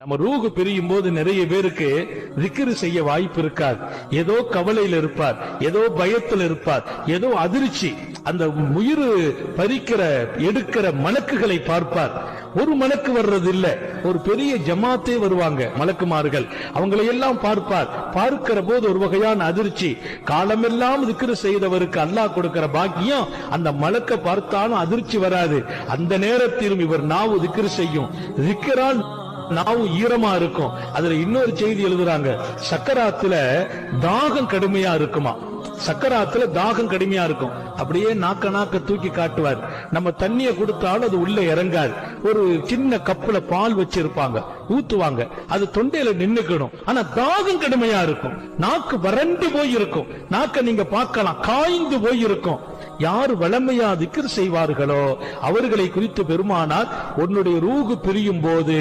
நம்ம ரூஹு பிரியும் போது நிறைய பேருக்கு திக்ரு செய்ய வாய்ப்பு இருக்காது. ஏதோ கவலையில் இருப்பார், ஏதோ பயத்தில் இருப்பார், ஏதோ அதிர்ச்சி. அந்த உயிர் பறிக்கிற எடுக்கிற மலக்குகளை பார்ப்பார். ஒரு மலக்கு வர்றது இல்ல, ஒரு பெரிய ஜமாத்தே வருவாங்க மலக்குமார்கள். அவங்களை எல்லாம் பார்ப்பார். பார்க்கிற போது ஒரு வகையான அதிர்ச்சி. காலமெல்லாம் திக்ரு செய்தவருக்கு அல்லாஹ் கொடுக்கிற பாக்கியம் அந்த மலக்க பார்த்தாலும் அதிர்ச்சி வராது. அந்த நேரத்திலும் இவர் நாவு திக்ரு செய்யும். திக்ரால் நாவும் ஈரமா இருக்கும். அதுல இன்னொரு செய்தி எழுதுறாங்க, சக்கராத்துல தாகம் கடுமையா இருக்குமா. சக்கராத்துல தாகம் கடுமையா இருக்கும். அப்படியே நாக்க தூக்கி காட்டுவார். நம்ம தண்ணிய கொடுத்தாலும் அது உள்ள இறங்காது. ஒரு சின்ன கப்புல பால் வச்சிருப்பாங்க, ஊத்துவாங்க, அது தொண்டையில நின்னுக்கணும். ஆனா தாகம் கடுமையா இருக்கும். நாக்கு வறண்டு போய் இருக்கும். நாக்க நீங்க பார்க்கலாம், காய்ந்து போய் இருக்கும். யார் வளமையா திக்ர் செய்வார்களோ அவர்களை குறித்து பெருமானார், உன்னுடைய ரூஹு பிரியும் போது